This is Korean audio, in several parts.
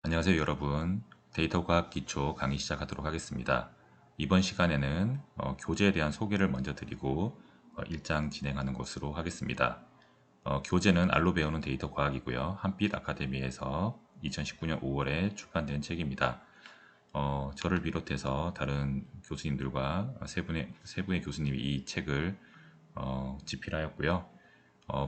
안녕하세요 여러분. 데이터 과학 기초 강의 시작하도록 하겠습니다. 이번 시간에는 교재에 대한 소개를 먼저 드리고 1장 진행하는 것으로 하겠습니다. 교재는 알로 배우는 데이터 과학이고요. 한빛 아카데미에서 2019년 5월에 출간된 책입니다. 저를 비롯해서 다른 교수님들과 세 분의 교수님이 이 책을 집필하였고요.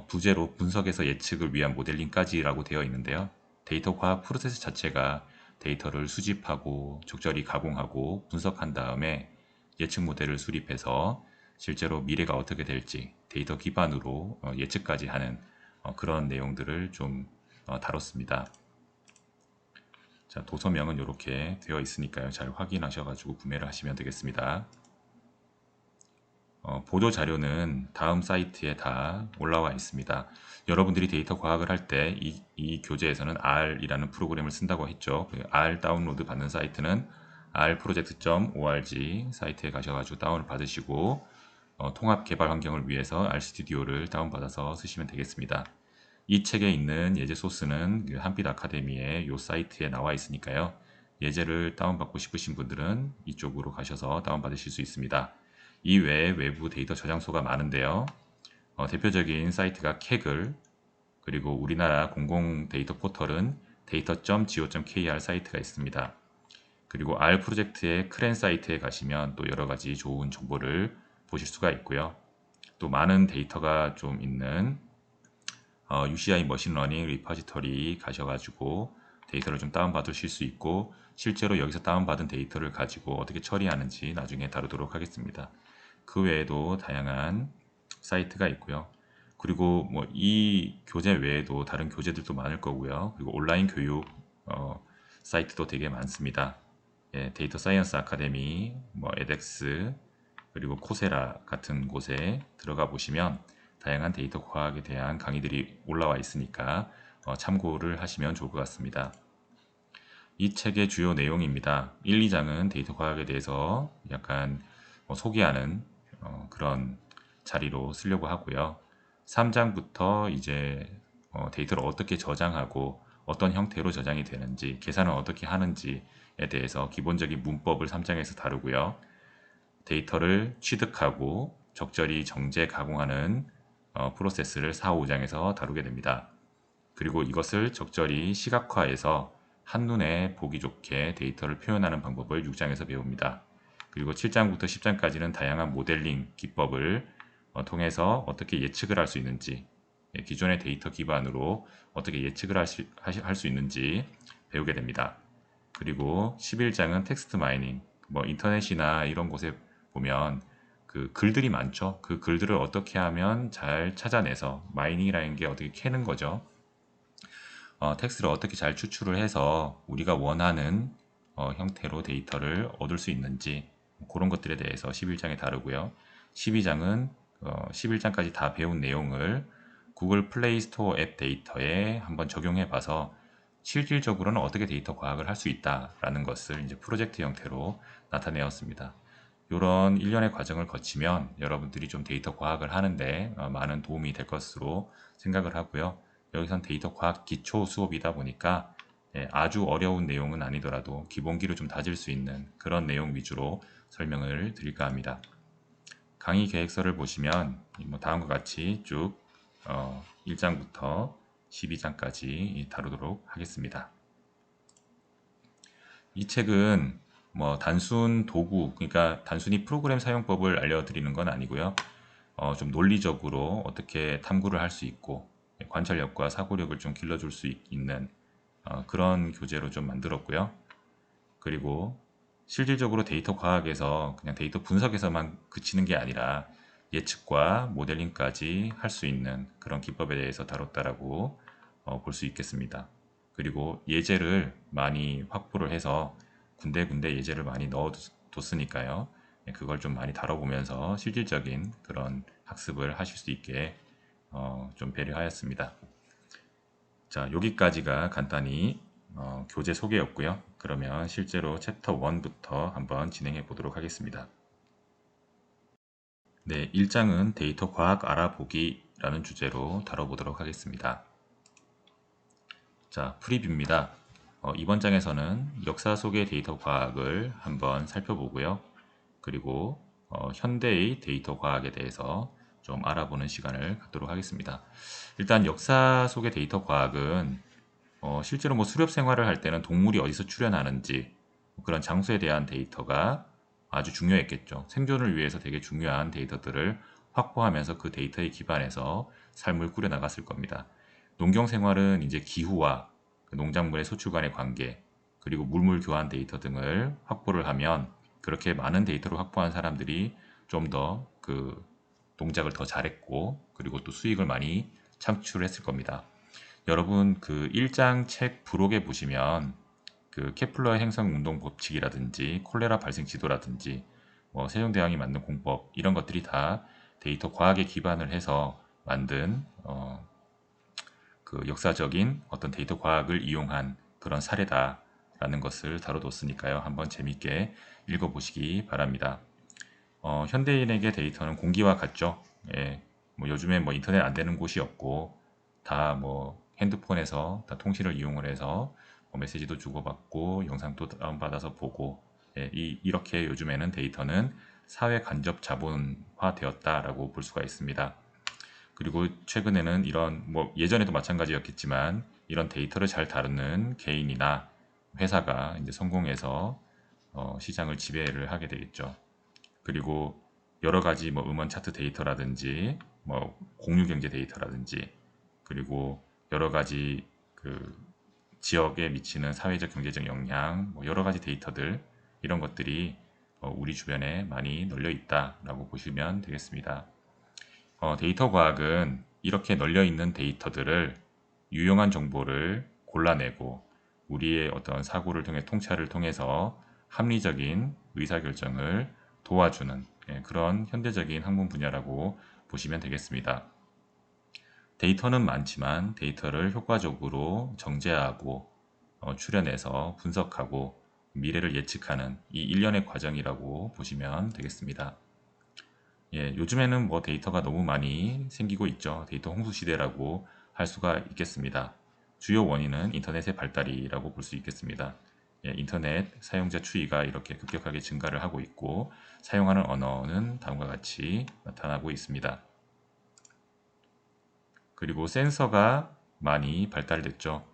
부제로 분석에서 예측을 위한 모델링까지라고 되어 있는데요. 데이터 과학 프로세스 자체가 데이터를 수집하고 적절히 가공하고 분석한 다음에 예측 모델을 수립해서 실제로 미래가 어떻게 될지 데이터 기반으로 예측까지 하는 그런 내용들을 좀 다뤘습니다. 자, 도서명은 이렇게 되어 있으니까요. 잘 확인하셔가지고 구매를 하시면 되겠습니다. 보조 자료는 다음 사이트에 다 올라와 있습니다. 여러분들이 데이터 과학을 할 때 이 교재에서는 R이라는 프로그램을 쓴다고 했죠. 그 R 다운로드 받는 사이트는 rproject.org 사이트에 가셔가지고 다운을 받으시고 통합 개발 환경을 위해서 RStudi오를 다운받아서 쓰시면 되겠습니다. 이 책에 있는 예제 소스는 그 한빛 아카데미의 이 사이트에 나와 있으니까요. 예제를 다운받고 싶으신 분들은 이쪽으로 가셔서 다운받으실 수 있습니다. 이 외에 외부 데이터 저장소가 많은데요. 대표적인 사이트가 Kaggle, 그리고 우리나라 공공 데이터 포털은 data.go.kr 사이트가 있습니다. 그리고 R 프로젝트의 크랜 사이트에 가시면 또 여러 가지 좋은 정보를 보실 수가 있고요. 또 많은 데이터가 좀 있는 UCI 머신러닝 리퍼지터리 가셔가지고 데이터를 좀 다운받으실 수 있고 실제로 여기서 다운받은 데이터를 가지고 어떻게 처리하는지 나중에 다루도록 하겠습니다. 그 외에도 다양한 사이트가 있고요. 그리고 뭐 이 교재 외에도 다른 교재들도 많을 거고요. 그리고 온라인 교육 사이트도 되게 많습니다. 예, 데이터 사이언스 아카데미, 뭐 edX, 그리고 코세라 같은 곳에 들어가 보시면 다양한 데이터 과학에 대한 강의들이 올라와 있으니까 참고를 하시면 좋을 것 같습니다. 이 책의 주요 내용입니다. 1, 2장은 데이터 과학에 대해서 약간 소개하는 그런 자리로 쓰려고 하고요. 3장부터 이제 데이터를 어떻게 저장하고 어떤 형태로 저장이 되는지, 계산을 어떻게 하는지에 대해서 기본적인 문법을 3장에서 다루고요. 데이터를 취득하고 적절히 정제 가공하는 프로세스를 4, 5장에서 다루게 됩니다. 그리고 이것을 적절히 시각화해서 한눈에 보기 좋게 데이터를 표현하는 방법을 6장에서 배웁니다. 그리고 7장부터 10장까지는 다양한 모델링 기법을 통해서 어떻게 예측을 할 수 있는지, 기존의 데이터 기반으로 어떻게 예측을 할 수 있는지 배우게 됩니다. 그리고 11장은 텍스트 마이닝, 뭐 인터넷이나 이런 곳에 보면 그 글들이 많죠. 그 글들을 어떻게 하면 잘 찾아내서 마이닝이라는 게 어떻게 캐는 거죠. 텍스트를 어떻게 잘 추출을 해서 우리가 원하는 형태로 데이터를 얻을 수 있는지 그런 것들에 대해서 11장에 다루고요. 12장은 11장까지 다 배운 내용을 구글 플레이 스토어 앱 데이터에 한번 적용해 봐서 실질적으로는 어떻게 데이터 과학을 할 수 있다라는 것을 이제 프로젝트 형태로 나타내었습니다. 이런 일련의 과정을 거치면 여러분들이 좀 데이터 과학을 하는데 많은 도움이 될 것으로 생각을 하고요. 여기선 데이터 과학 기초 수업이다 보니까 아주 어려운 내용은 아니더라도 기본기를 좀 다질 수 있는 그런 내용 위주로 설명을 드릴까 합니다. 강의 계획서를 보시면 뭐 다음과 같이 쭉 1장부터 12장까지 다루도록 하겠습니다. 이 책은 뭐 단순 도구, 그러니까 단순히 프로그램 사용법을 알려드리는 건 아니고요. 좀 논리적으로 어떻게 탐구를 할 수 있고 관찰력과 사고력을 좀 길러줄 수 있는 그런 교재로 좀 만들었고요. 그리고 실질적으로 데이터 과학에서 그냥 데이터 분석에서만 그치는 게 아니라 예측과 모델링까지 할 수 있는 그런 기법에 대해서 다뤘다라고 볼 수 있겠습니다. 그리고 예제를 많이 확보를 해서 군데군데 예제를 많이 넣어뒀으니까요. 그걸 좀 많이 다뤄보면서 실질적인 그런 학습을 하실 수 있게 좀 배려하였습니다. 자, 여기까지가 간단히 교재 소개였고요. 그러면 실제로 챕터 1부터 한번 진행해 보도록 하겠습니다. 네, 1장은 데이터 과학 알아보기라는 주제로 다뤄보도록 하겠습니다. 자, 프리뷰입니다. 이번 장에서는 역사 속의 데이터 과학을 한번 살펴보고요. 그리고 현대의 데이터 과학에 대해서 좀 알아보는 시간을 갖도록 하겠습니다. 일단 역사 속의 데이터 과학은 실제로 뭐 수렵 생활을 할 때는 동물이 어디서 출현하는지 그런 장소에 대한 데이터가 아주 중요했겠죠. 생존을 위해서 되게 중요한 데이터들을 확보하면서 그 데이터에 기반해서 삶을 꾸려나갔을 겁니다. 농경 생활은 이제 기후와 그 농작물의 소출 간의 관계, 그리고 물물 교환 데이터 등을 확보를 하면 그렇게 많은 데이터를 확보한 사람들이 좀 더 그 동작을 더 잘했고, 그리고 또 수익을 많이 창출했을 겁니다. 여러분 그 1장 책 부록에 보시면 그 케플러의 행성 운동 법칙이라든지 콜레라 발생 지도라든지 뭐 세종대왕이 만든 공법 이런 것들이 다 데이터 과학에 기반을 해서 만든 그 역사적인 어떤 데이터 과학을 이용한 그런 사례다라는 것을 다뤄뒀으니까요. 한번 재밌게 읽어보시기 바랍니다. 현대인에게 데이터는 공기와 같죠. 예, 뭐 요즘에 뭐 인터넷 안 되는 곳이 없고 다 뭐 핸드폰에서 다 통신을 이용을 해서 뭐 메시지도 주고받고 영상도 다운받아서 보고 이렇게 요즘에는 데이터는 사회 간접 자본화 되었다라고 볼 수가 있습니다. 그리고 최근에는 이런 뭐 예전에도 마찬가지였겠지만 이런 데이터를 잘 다루는 개인이나 회사가 이제 성공해서 시장을 지배를 하게 되겠죠. 그리고 여러 가지 뭐 음원 차트 데이터라든지 뭐 공유 경제 데이터라든지 그리고 여러 가지 그 지역에 미치는 사회적 경제적 영향 뭐 여러 가지 데이터들 이런 것들이 우리 주변에 많이 널려 있다라고 보시면 되겠습니다. 데이터 과학은 이렇게 널려 있는 데이터들을 유용한 정보를 골라내고 우리의 어떤 사고를 통해 통찰을 통해서 합리적인 의사결정을 도와주는 그런 현대적인 학문 분야라고 보시면 되겠습니다. 데이터는 많지만 데이터를 효과적으로 정제하고 추려내서 분석하고 미래를 예측하는 이 일련의 과정이라고 보시면 되겠습니다. 예, 요즘에는 뭐 데이터가 너무 많이 생기고 있죠. 데이터 홍수 시대라고 할 수가 있겠습니다. 주요 원인은 인터넷의 발달이라고 볼 수 있겠습니다. 예, 인터넷 사용자 추이가 이렇게 급격하게 증가를 하고 있고 사용하는 언어는 다음과 같이 나타나고 있습니다. 그리고 센서가 많이 발달됐죠.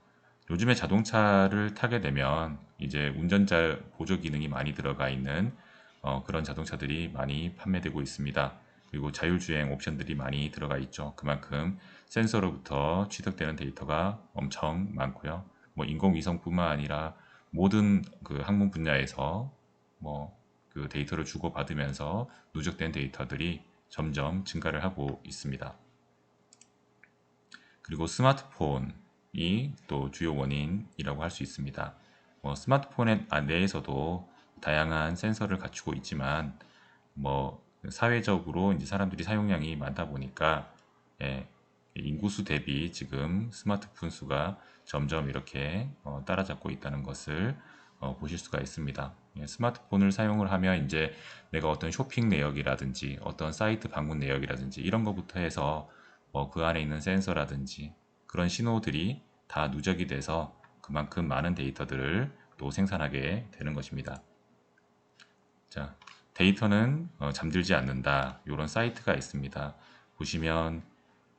요즘에 자동차를 타게 되면 이제 운전자 보조 기능이 많이 들어가 있는 그런 자동차들이 많이 판매되고 있습니다. 그리고 자율주행 옵션들이 많이 들어가 있죠. 그만큼 센서로부터 취득되는 데이터가 엄청 많고요. 뭐 인공위성뿐만 아니라 모든 그 학문 분야에서 뭐 그 데이터를 주고받으면서 누적된 데이터들이 점점 증가를 하고 있습니다. 그리고 스마트폰이 또 주요 원인이라고 할 수 있습니다. 스마트폰 내에서도 다양한 센서를 갖추고 있지만 뭐 사회적으로 이제 사람들이 사용량이 많다 보니까 예, 인구수 대비 지금 스마트폰 수가 점점 이렇게 따라잡고 있다는 것을 보실 수가 있습니다. 예, 스마트폰을 사용을 하면 이제 내가 어떤 쇼핑 내역이라든지 어떤 사이트 방문 내역이라든지 이런 것부터 해서 그 안에 있는 센서라든지 그런 신호들이 다 누적이 돼서 그만큼 많은 데이터들을 또 생산하게 되는 것입니다. 자, 데이터는 잠들지 않는다. 이런 사이트가 있습니다. 보시면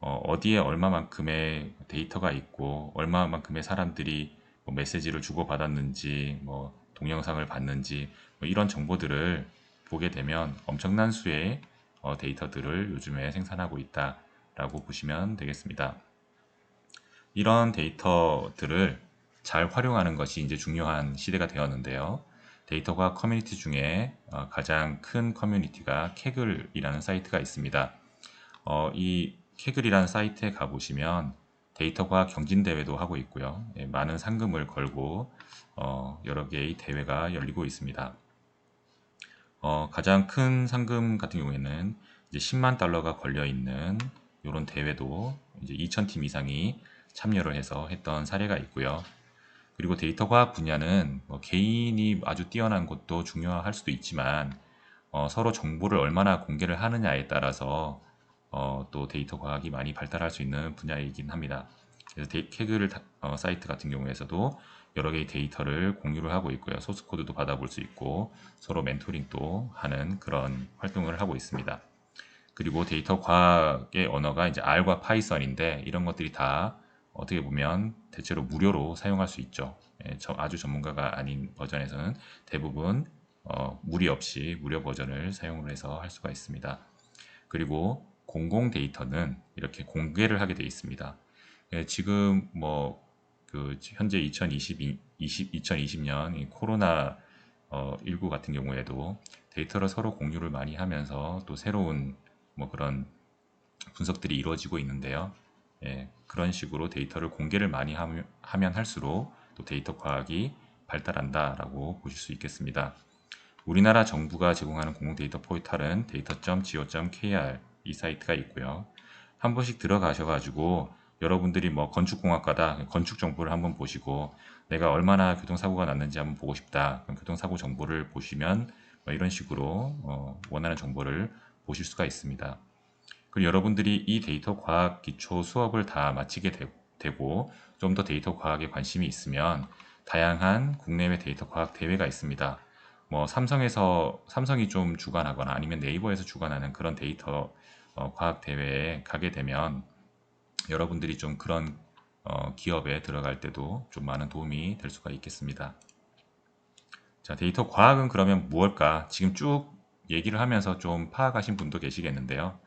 어디에 얼마만큼의 데이터가 있고 얼마만큼의 사람들이 뭐 메시지를 주고받았는지 뭐 동영상을 봤는지 뭐 이런 정보들을 보게 되면 엄청난 수의 데이터들을 요즘에 생산하고 있다라고 보시면 되겠습니다. 이런 데이터들을 잘 활용하는 것이 이제 중요한 시대가 되었는데요. 데이터과 커뮤니티 중에 가장 큰 커뮤니티가 캐글이라는 사이트가 있습니다. 이 캐글이라는 사이트에 가보시면 데이터과 경진대회도 하고 있고요. 예, 많은 상금을 걸고 여러 개의 대회가 열리고 있습니다. 가장 큰 상금 같은 경우에는 이제 10만 달러가 걸려 있는 이런 대회도 이제 2,000팀 이상이 참여를 해서 했던 사례가 있고요. 그리고 데이터 과학 분야는 개인이 아주 뛰어난 것도 중요할 수도 있지만 서로 정보를 얼마나 공개를 하느냐에 따라서 또 데이터 과학이 많이 발달할 수 있는 분야이긴 합니다. 그래서 케글 사이트 같은 경우에서도 여러 개의 데이터를 공유를 하고 있고요. 소스 코드도 받아볼 수 있고 서로 멘토링도 하는 그런 활동을 하고 있습니다. 그리고 데이터 과학의 언어가 이제 R과 파이썬인데 이런 것들이 다 어떻게 보면 대체로 무료로 사용할 수 있죠. 예, 아주 전문가가 아닌 버전에서는 대부분 무리 없이 무료 버전을 사용을 해서 할 수가 있습니다. 그리고 공공 데이터는 이렇게 공개를 하게 되어 있습니다. 예, 지금 그 현재 2020년 이 코로나 19 같은 경우에도 데이터를 서로 공유를 많이 하면서 또 새로운 그런 분석들이 이루어지고 있는데요. 예, 그런 식으로 데이터를 공개를 많이 하면 할수록 또 데이터 과학이 발달한다라고 보실 수 있겠습니다. 우리나라 정부가 제공하는 공공 데이터 포털은 data.go.kr 이 사이트가 있고요. 한 번씩 들어가셔가지고 여러분들이 건축공학과다 건축 정보를 한번 보시고 내가 얼마나 교통사고가 났는지 한번 보고 싶다. 그럼 교통사고 정보를 보시면 이런 식으로 원하는 정보를 보실 수가 있습니다. 그리고 여러분들이 이 데이터 과학 기초 수업을 다 마치게 되고 좀 더 데이터 과학에 관심이 있으면 다양한 국내외 데이터 과학 대회가 있습니다. 삼성이 좀 주관하거나 아니면 네이버에서 주관하는 그런 데이터 과학 대회에 가게 되면 여러분들이 좀 그런 기업에 들어갈 때도 좀 많은 도움이 될 수가 있겠습니다. 자, 데이터 과학은 그러면 무엇일까? 지금 쭉 얘기를 하면서 좀 파악하신 분도 계시겠는데요.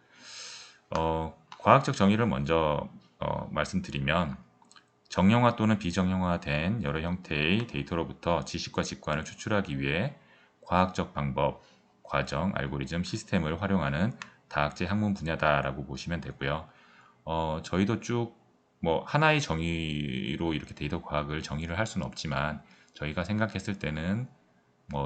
과학적 정의를 먼저 말씀드리면 정형화 또는 비정형화된 여러 형태의 데이터로부터 지식과 직관을 추출하기 위해 과학적 방법, 과정, 알고리즘, 시스템을 활용하는 다학제 학문 분야다라고 보시면 되고요. 저희도 쭉 하나의 정의로 이렇게 데이터 과학을 정의를 할 수는 없지만 저희가 생각했을 때는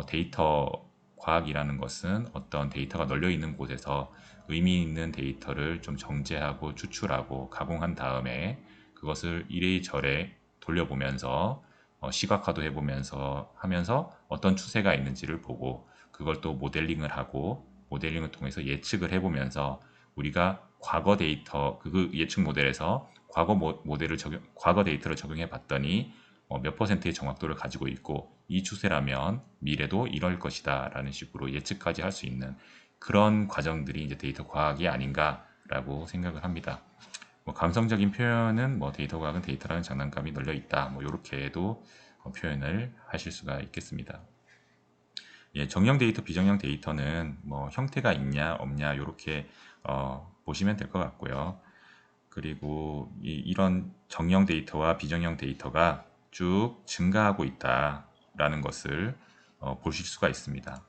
데이터 과학이라는 것은 어떤 데이터가 널려 있는 곳에서 의미 있는 데이터를 좀 정제하고 추출하고 가공한 다음에 그것을 이래저래 돌려보면서 시각화도 해보면서 하면서 어떤 추세가 있는지를 보고 그걸 또 모델링을 하고 모델링을 통해서 예측을 해보면서 우리가 과거 데이터 그 예측 모델에서 과거 데이터를 적용해 봤더니 몇 퍼센트의 정확도를 가지고 있고 이 추세라면 미래도 이럴 것이다 라는 식으로 예측까지 할 수 있는 그런 과정들이 이제 데이터 과학이 아닌가라고 생각을 합니다. 감성적인 표현은 데이터 과학은 데이터라는 장난감이 널려 있다. 이렇게도 표현을 하실 수가 있겠습니다. 예, 정형 데이터, 비정형 데이터는 형태가 있냐 없냐 이렇게 보시면 될 것 같고요. 그리고 이런 정형 데이터와 비정형 데이터가 쭉 증가하고 있다라는 것을 보실 수가 있습니다.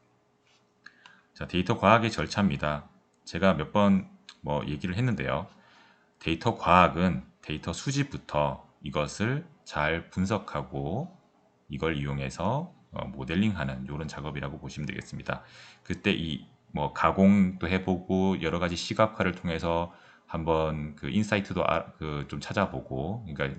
자, 데이터 과학의 절차입니다. 제가 몇 번 얘기를 했는데요. 데이터 과학은 데이터 수집부터 이것을 잘 분석하고 이걸 이용해서 모델링하는 이런 작업이라고 보시면 되겠습니다. 그때 가공도 해보고 여러 가지 시각화를 통해서 한번 그 인사이트도 좀 찾아보고 그러니까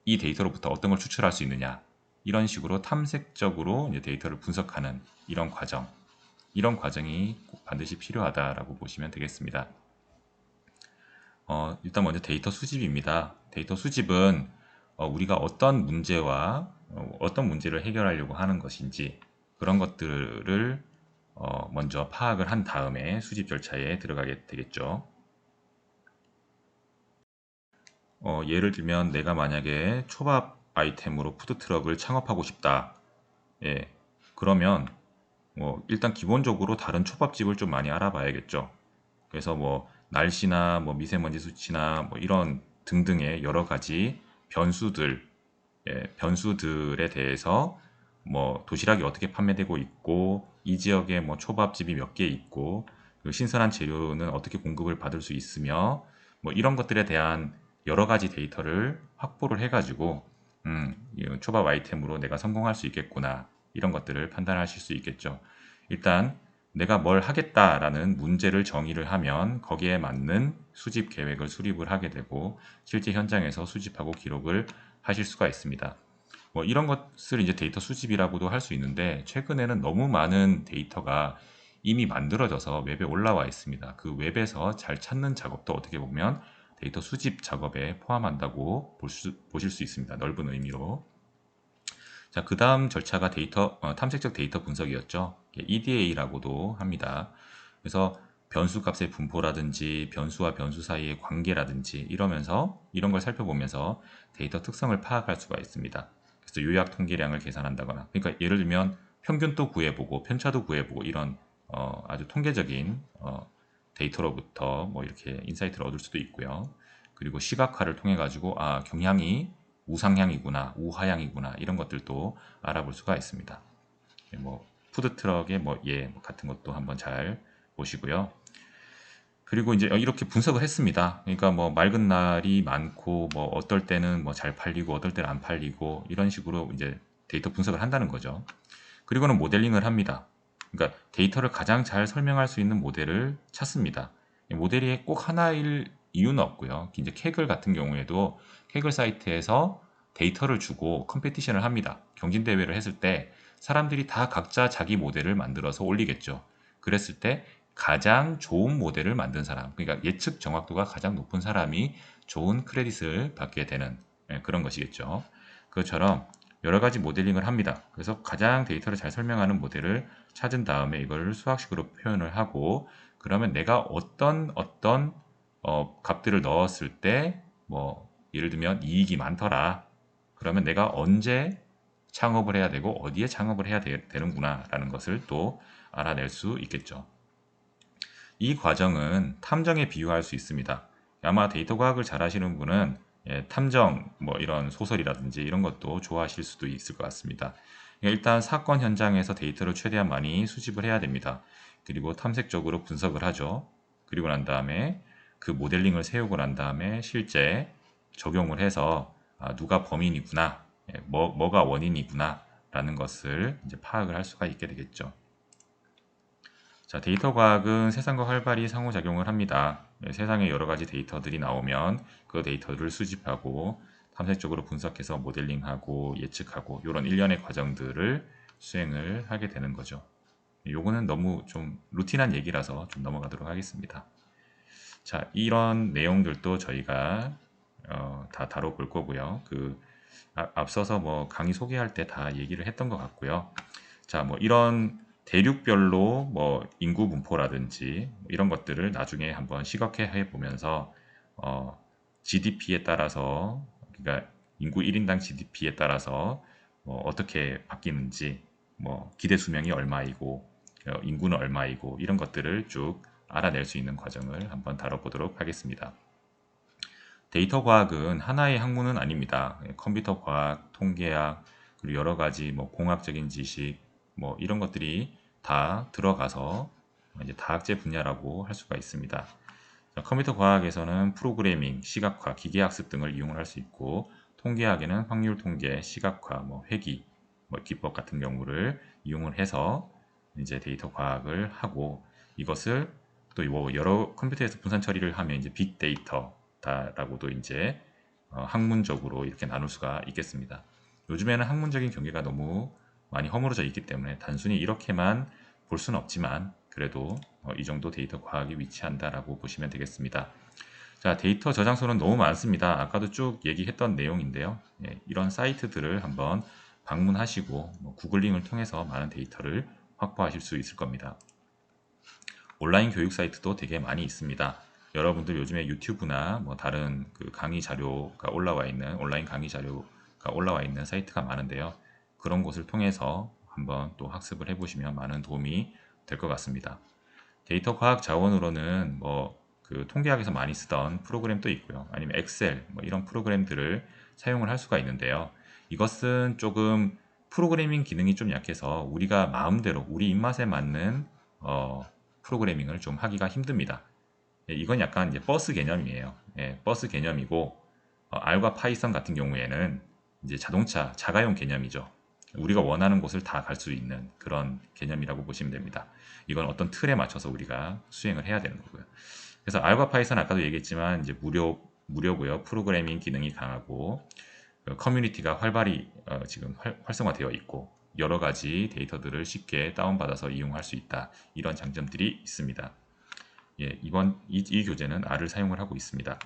이 데이터로부터 어떤 걸 추출할 수 있느냐 이런 식으로 탐색적으로 이제 데이터를 분석하는 이런 과정이 꼭 반드시 필요하다라고 보시면 되겠습니다. 일단 먼저 데이터 수집입니다. 데이터 수집은 우리가 어떤 문제를 해결하려고 하는 것인지 그런 것들을 먼저 파악을 한 다음에 수집 절차에 들어가게 되겠죠. 예를 들면 내가 만약에 초밥 아이템으로 푸드트럭을 창업하고 싶다. 예, 그러면 일단 기본적으로 다른 초밥집을 좀 많이 알아봐야겠죠. 그래서 날씨나 미세먼지 수치나 이런 등등의 여러 가지 변수들에 대해서 도시락이 어떻게 판매되고 있고 이 지역에 초밥집이 몇 개 있고 그 신선한 재료는 어떻게 공급을 받을 수 있으며 이런 것들에 대한 여러 가지 데이터를 확보를 해가지고 이 초밥 아이템으로 내가 성공할 수 있겠구나 이런 것들을 판단하실 수 있겠죠. 일단 내가 뭘 하겠다라는 문제를 정의를 하면 거기에 맞는 수집 계획을 수립을 하게 되고 실제 현장에서 수집하고 기록을 하실 수가 있습니다. 이런 것을 이제 데이터 수집이라고도 할 수 있는데 최근에는 너무 많은 데이터가 이미 만들어져서 웹에 올라와 있습니다. 그 웹에서 잘 찾는 작업도 어떻게 보면 데이터 수집 작업에 포함한다고 보실 수 있습니다. 넓은 의미로. 자, 그 다음 절차가 탐색적 데이터 분석이었죠. EDA라고도 합니다. 그래서 변수 값의 분포라든지 변수와 변수 사이의 관계라든지 이런 걸 살펴보면서 데이터 특성을 파악할 수가 있습니다. 그래서 요약 통계량을 계산한다거나, 그러니까 예를 들면 평균도 구해보고 편차도 구해보고 이런 아주 통계적인 데이터로부터 뭐 이렇게 인사이트를 얻을 수도 있고요. 그리고 시각화를 통해 가지고 경향이 우상향이구나, 우하향이구나 이런 것들도 알아볼 수가 있습니다. 뭐 푸드트럭의 같은 것도 한번 잘 보시고요. 그리고 이제 이렇게 분석을 했습니다. 그러니까 뭐 맑은 날이 많고 뭐 어떨 때는 뭐 잘 팔리고 어떨 때는 안 팔리고 이런 식으로 이제 데이터 분석을 한다는 거죠. 그리고는 모델링을 합니다. 그러니까 데이터를 가장 잘 설명할 수 있는 모델을 찾습니다. 모델이 꼭 하나일 이유는 없고요. 이제 캐글 같은 경우에도 캐글 사이트에서 데이터를 주고 컴피티션을 합니다. 경진대회를 했을 때 사람들이 다 각자 자기 모델을 만들어서 올리겠죠. 그랬을 때 가장 좋은 모델을 만든 사람, 그러니까 예측 정확도가 가장 높은 사람이 좋은 크레딧을 받게 되는 그런 것이겠죠. 그것처럼 여러 가지 모델링을 합니다. 그래서 가장 데이터를 잘 설명하는 모델을 찾은 다음에 이걸 수학식으로 표현을 하고, 그러면 내가 어떤 값들을 넣었을 때 뭐 예를 들면 이익이 많더라. 그러면 내가 언제 창업을 해야 되고 어디에 창업을 해야 되는구나 라는 것을 또 알아낼 수 있겠죠. 이 과정은 탐정에 비유할 수 있습니다. 아마 데이터 과학을 잘 하시는 분은 탐정 뭐 이런 소설이라든지 이런 것도 좋아하실 수도 있을 것 같습니다. 일단 사건 현장에서 데이터를 최대한 많이 수집을 해야 됩니다. 그리고 탐색적으로 분석을 하죠. 그리고 난 다음에 그 모델링을 세우고 난 다음에 실제 적용을 해서 누가 범인이구나, 뭐가 원인이구나 라는 것을 이제 파악을 할 수가 있게 되겠죠. 자, 데이터 과학은 세상과 활발히 상호작용을 합니다. 세상에 여러 가지 데이터들이 나오면 그 데이터를 수집하고 탐색적으로 분석해서 모델링하고 예측하고 이런 일련의 과정들을 수행을 하게 되는 거죠. 요거는 너무 좀 루틴한 얘기라서 좀 넘어가도록 하겠습니다. 자, 이런 내용들도 저희가 다 다뤄볼 거고요. 앞서서 뭐 강의 소개할 때 다 얘기를 했던 것 같고요. 자, 뭐 이런 대륙별로 뭐 인구 분포라든지 이런 것들을 나중에 한번 시각화해 보면서 GDP에 따라서, 그러니까 인구 1인당 GDP에 따라서 어떻게 바뀌는지, 뭐 기대 수명이 얼마이고 인구는 얼마이고 이런 것들을 쭉 알아낼 수 있는 과정을 한번 다뤄보도록 하겠습니다. 데이터 과학은 하나의 학문은 아닙니다. 컴퓨터 과학, 통계학, 그리고 여러 가지 뭐 공학적인 지식, 뭐 이런 것들이 다 들어가서 이제 다학제 분야라고 할 수가 있습니다. 컴퓨터 과학에서는 프로그래밍, 시각화, 기계학습 등을 이용을 할 수 있고, 통계학에는 확률 통계, 시각화, 뭐 회귀, 뭐 기법 같은 경우를 이용을 해서 이제 데이터 과학을 하고, 이것을 또 뭐 여러 컴퓨터에서 분산 처리를 하면 이제 빅데이터다라고도 이제 학문적으로 이렇게 나눌 수가 있겠습니다. 요즘에는 학문적인 경계가 너무 많이 허물어져 있기 때문에 단순히 이렇게만 볼 수는 없지만 그래도 이 정도 데이터 과학이 위치한다라고 보시면 되겠습니다. 자, 데이터 저장소는 너무 많습니다. 아까도 쭉 얘기했던 내용인데요. 이런 사이트들을 한번 방문하시고 구글링을 통해서 많은 데이터를 확보하실 수 있을 겁니다. 온라인 교육 사이트도 되게 많이 있습니다. 여러분들 요즘에 유튜브나 뭐 다른 강의 자료가 올라와 있는 온라인 강의 자료가 올라와 있는 사이트가 많은데요. 그런 곳을 통해서 한번 또 학습을 해보시면 많은 도움이 될 것 같습니다. 데이터 과학 자원으로는 통계학에서 많이 쓰던 프로그램도 있고요. 아니면 엑셀 뭐 이런 프로그램들을 사용을 할 수가 있는데요. 이것은 조금 프로그래밍 기능이 좀 약해서 우리가 마음대로 우리 입맛에 맞는 프로그래밍을 좀 하기가 힘듭니다. 이건 약간 이제 버스 개념이에요. 버스 개념이고 R과 파이썬 같은 경우에는 이제 자동차 자가용 개념이죠. 우리가 원하는 곳을 다 갈 수 있는 그런 개념이라고 보시면 됩니다. 이건 어떤 틀에 맞춰서 우리가 수행을 해야 되는 거고요. 그래서 R과 파이썬 아까도 얘기했지만 이제 무료고요. 프로그래밍 기능이 강하고 커뮤니티가 활발히 지금 활성화되어 있고 여러 가지 데이터들을 쉽게 다운받아서 이용할 수 있다. 이런 장점들이 있습니다. 이 교재는 R을 사용을 하고 있습니다.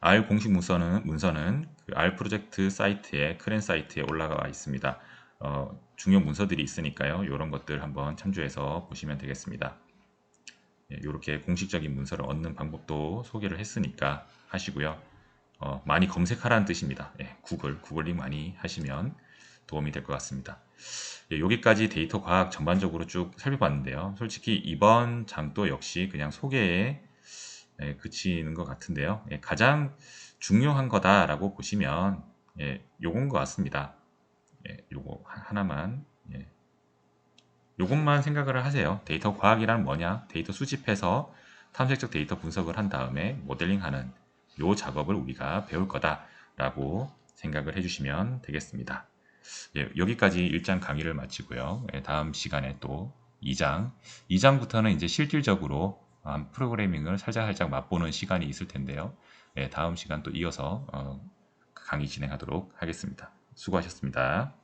R 공식 문서는 그 R 프로젝트 사이트에 크랜 사이트에 올라가 있습니다. 중요 문서들이 있으니까요. 이런 것들 한번 참조해서 보시면 되겠습니다. 이렇게 공식적인 문서를 얻는 방법도 소개를 했으니까 하시고요. 많이 검색하라는 뜻입니다. 구글링 많이 하시면 도움이 될 것 같습니다. 여기까지 데이터 과학 전반적으로 쭉 살펴봤는데요. 솔직히 이번 장도 역시 그냥 소개에 그치는 것 같은데요. 가장 중요한 거다라고 보시면 요건 것 같습니다. 요거 하나만 요것만 생각을 하세요. 데이터 과학이란 뭐냐? 데이터 수집해서 탐색적 데이터 분석을 한 다음에 모델링하는 요 작업을 우리가 배울 거다라고 생각을 해주시면 되겠습니다. 여기까지 1장 강의를 마치고요. 다음 시간에 또 2장부터는 이제 실질적으로 프로그래밍을 살짝 맛보는 시간이 있을 텐데요. 다음 시간 또 이어서 강의 진행하도록 하겠습니다. 수고하셨습니다.